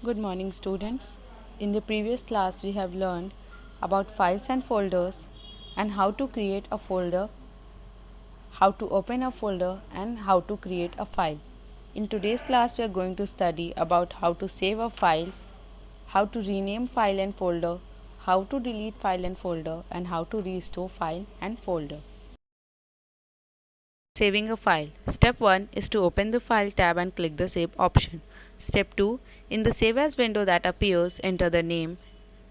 Good morning, students. In the previous class, we have learned about files and folders and how to create a folder, how to open a folder, and how to create a file. In today's class, we are going to study about how to save a file, how to rename file and folder, how to delete file and folder, and how to restore file and folder. Saving a file. Step 1 is to open the File tab and click the Save option. Step 2. In the Save As window that appears, enter the name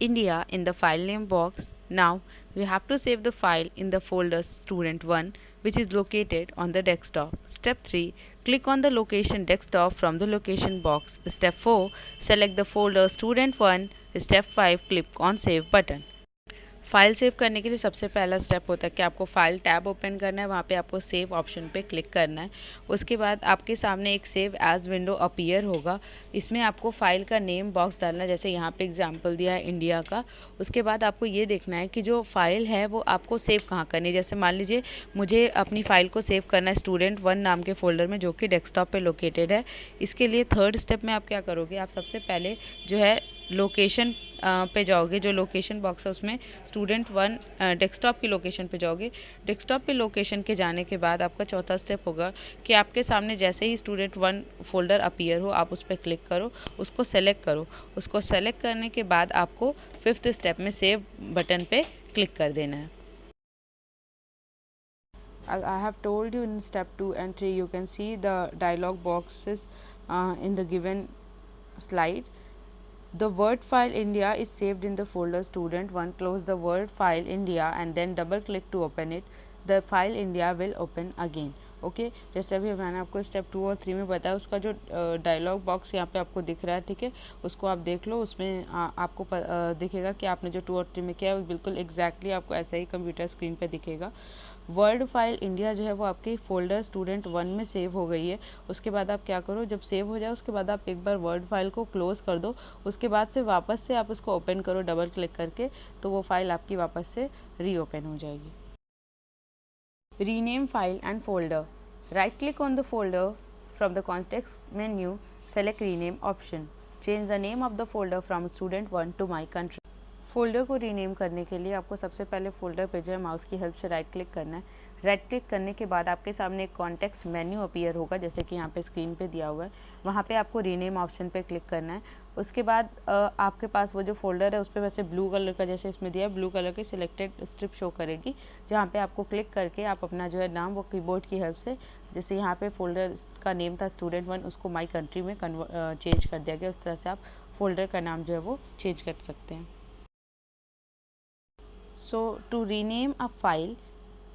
India in the file name box. Now, we have to save the file in the folder Student1, which is located on the desktop. Step 3. Click on the location desktop from the location box. Step 4. Select the folder Student1. Step 5. Click on Save button. File save करने के लिए सबसे पहला step होता है कि आपको file tab open करना है, वहाँ पे आपको सेव ऑप्शन पे क्लिक करना है। उसके बाद आपके सामने एक सेव एज विंडो अपीयर होगा। इसमें आपको फाइल का नेम बॉक्स डालना है, जैसे यहाँ पे एग्जांपल दिया है इंडिया का। उसके बाद आपको ये देखना है कि जो फाइल है वो आपको सेव कहाँ करनी है। जैसे मान लीजिए मुझे अपनी फ़ाइल को सेव करना है Student1 नाम के फ़ोल्डर में, जो कि डेस्कटॉप पे लोकेटेड है। इसके लिए थर्ड स्टेप में आप क्या करोगे, आप सबसे पहले जो है लोकेशन पे जाओगे, जो लोकेशन बॉक्स है उसमें Student1 डेस्कटॉप की लोकेशन पे जाओगे। डेस्कटॉप पे लोकेशन के जाने के बाद आपका चौथा स्टेप होगा कि आपके सामने जैसे ही Student1 फोल्डर अपीयर हो, आप उस पर क्लिक करो, उसको सेलेक्ट करो। उसको सेलेक्ट करने के बाद आपको फिफ्थ स्टेप में सेव बटन पे क्लिक कर देना है। I have told you in step 2 and 3 you can see the dialog boxes in the given slide. The word file India is saved in the folder Student1. Close the word file India and then double click to open it. The file India will open again. Okay जैसे अभी मैंने आपको step 2 और 3 में बताया, उसका जो dialogue box यहाँ पे आपको दिख रहा है, ठीक है, उसको आप देख लो। उसमें आपको दिखेगा कि आपने जो 2 और 3 में किया है बिल्कुल एग्जैक्टली आपको ऐसा ही कंप्यूटर स्क्रीन पे दिखेगा। वर्ड फाइल इंडिया जो है वो आपके फोल्डर Student1 में सेव हो गई है। उसके बाद आप क्या करो, जब सेव हो जाए उसके बाद आप एक बार वर्ड फाइल को क्लोज कर दो। उसके बाद से वापस से आप उसको ओपन करो डबल क्लिक करके, तो वो फाइल आपकी वापस से रीओपन हो जाएगी। Rename file and folder. Right click on the folder. From the context menu, select rename option. Change the name of the folder from Student1 to my country. Folder को rename करने के लिए आपको सबसे पहले फोल्डर पे जो है माउस की हेल्प से राइट क्लिक करना है। राइट क्लिक करने के बाद आपके सामने एक कॉन्टेक्स्ट मेन्यू अपीयर होगा, जैसे कि यहाँ पे स्क्रीन पे दिया हुआ है। वहाँ पे आपको रीनेम ऑप्शन पे क्लिक करना है। उसके बाद आपके पास वो जो फोल्डर है उस पर वैसे ब्लू कलर का, जैसे इसमें दिया है, ब्लू कलर की सिलेक्टेड स्ट्रिप शो करेगी, जहाँ पे आपको क्लिक करके आप अपना जो है नाम वो कीबोर्ड की हेल्प से, जैसे यहाँ पे फोल्डर का नेम था Student1, उसको माई कंट्री में चेंज कर दिया गया। उस तरह से आप फोल्डर का नाम जो है वो चेंज कर सकते हैं। So to rename a file,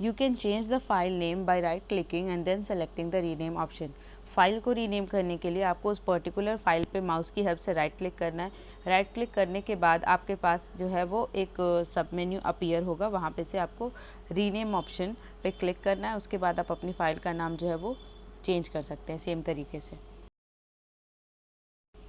you can change the file name by right clicking and then selecting the rename option. File को रीनेम करने के लिए आपको उस पर्टिकुलर फाइल पे माउस की हेल्प से राइट क्लिक करना है। राइट क्लिक करने के बाद आपके पास जो है वो एक सब मेन्यू अपीयर होगा, वहाँ पे से आपको रीनेम ऑप्शन पे क्लिक करना है। उसके बाद आप अपनी फाइल का नाम जो है वो चेंज कर सकते हैं सेम तरीके से।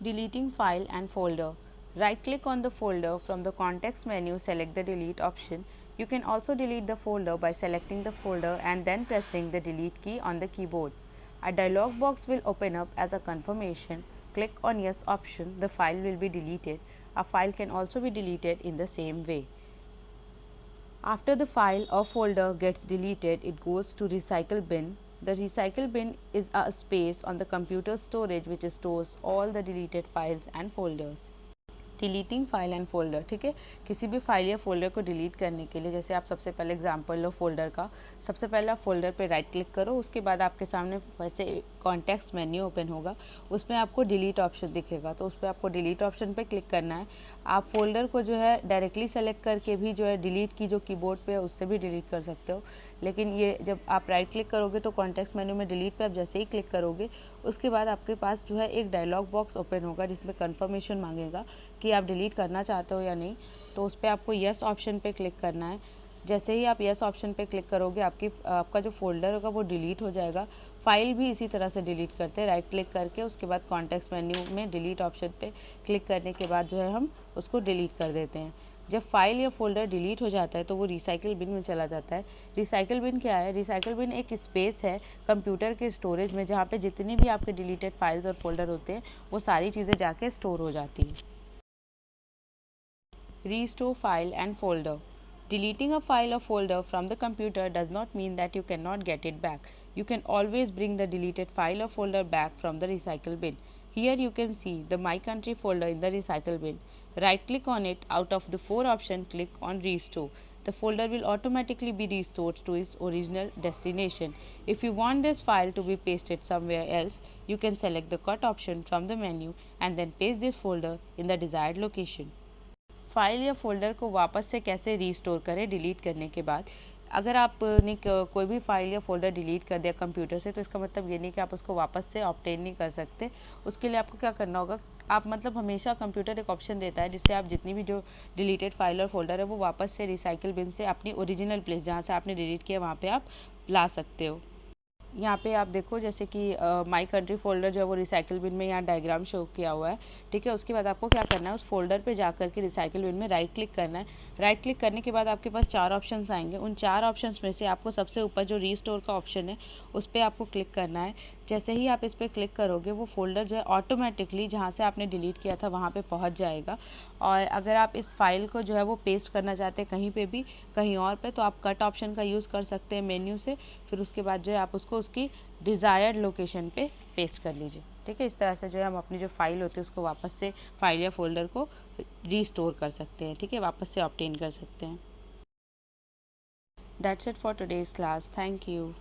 Deleting file and folder. Right click on the folder. From the context menu, select the delete option. You can also delete the folder by selecting the folder and then pressing the delete key on the keyboard. A dialog box will open up as a confirmation. Click on yes option. The file will be deleted. A file can also be deleted in the same way. After the file or folder gets deleted, it goes to recycle bin. The recycle bin is a space on the computer storage which stores all the deleted files and folders. Deleting file and folder, ठीक है, किसी भी file या folder को delete करने के लिए जैसे आप सबसे पहले एग्जांपल लो फोल्डर का। सबसे पहले आप फोल्डर पे राइट क्लिक करो, उसके बाद आपके सामने वैसे कॉन्टेक्स्ट मेन्यू ओपन होगा, उसमें आपको डिलीट ऑप्शन दिखेगा, तो उस पर आपको डिलीट ऑप्शन पे क्लिक करना है। आप फोल्डर को जो है डायरेक्टली सेलेक्ट करके भी जो है डिलीट की जो कीबोर्ड पे है उससे भी डिलीट कर सकते हो, लेकिन ये जब आप राइट क्लिक करोगे तो कॉन्टेक्स्ट मेन्यू में डिलीट पे आप जैसे ही क्लिक करोगे उसके बाद आपके पास जो है एक डायलॉग बॉक्स ओपन होगा जिसमें कन्फर्मेशन मांगेगा कि आप डिलीट करना चाहते हो या नहीं, तो उस पर आपको येस ऑप्शन पे क्लिक करना है। जैसे ही आप येस ऑप्शन पे क्लिक करोगे आपका जो फोल्डर होगा वो डिलीट हो जाएगा। फाइल भी इसी तरह से डिलीट करते हैं, राइट क्लिक करके उसके बाद कॉन्टेक्स्ट मेन्यू में डिलीट ऑप्शन पे क्लिक करने के बाद जो है हम उसको डिलीट कर देते हैं। जब फाइल या फोल्डर डिलीट हो जाता है तो वो रिसाइकिल बिन में चला जाता है। रिसाइकिल बिन क्या है? रिसाइकिल बिन एक स्पेस है कंप्यूटर के स्टोरेज में जहाँ पे जितनी भी आपके डिलीटेड फाइल्स और फोल्डर होते हैं वो सारी चीज़ें जाके स्टोर हो जाती हैं। Restore file and folder. Deleting a file or folder from the computer does not mean that you cannot get it back. You can always bring the deleted file or folder back from the recycle bin. Here you can see the My Country folder in the recycle bin. Right click on it. Out of the 4 options, click on Restore. The folder will automatically be restored to its original destination. If you want this file to be pasted somewhere else, you can select the cut option from the menu and then paste this folder in the desired location. File या folder को वापस से कैसे restore करें delete करने के बाद? अगर आपने कोई भी फाइल या फोल्डर डिलीट कर दिया कंप्यूटर से तो इसका मतलब ये नहीं कि आप उसको वापस से ऑब्टेन नहीं कर सकते। उसके लिए आपको क्या करना होगा, आप मतलब हमेशा कंप्यूटर एक ऑप्शन देता है जिससे आप जितनी भी जो डिलीटेड फाइल और फोल्डर है वो वापस से रिसाइकिल बिन से अपनी ओरिजिनल प्लेस जहाँ से आपने डिलीट किया वहाँ पे आप ला सकते हो। यहाँ पे आप देखो जैसे कि माई कंट्री फोल्डर जो है वो रिसाइकिल बिन में यहाँ डायग्राम शो किया हुआ है। ठीक है, उसके बाद आपको क्या करना है, उस फोल्डर पे जा कर के रिसाइकिल बिन में राइट क्लिक करना है। राइट क्लिक करने के बाद आपके पास 4 ऑप्शंस आएंगे। उन 4 ऑप्शंस में से आपको सबसे ऊपर जो रीस्टोर का ऑप्शन है उस पर आपको क्लिक करना है। जैसे ही आप इस पर क्लिक करोगे वो फोल्डर जो है ऑटोमेटिकली जहाँ से आपने डिलीट किया था वहाँ पे पहुँच जाएगा। और अगर आप इस फाइल को जो है वो पेस्ट करना चाहते हैं कहीं पे भी कहीं और पे तो आप कट ऑप्शन का यूज़ कर सकते हैं मेन्यू से। फिर उसके बाद जो है आप उसको उसकी डिज़ायर्ड लोकेशन पे पेस्ट कर लीजिए। ठीक है, इस तरह से जो है हम अपनी जो फाइल होती है उसको वापस से फाइल या फोल्डर को रीस्टोर कर सकते हैं। ठीक है, वापस से ऑब्टेन कर सकते हैं। That's it for today's class. Thank you.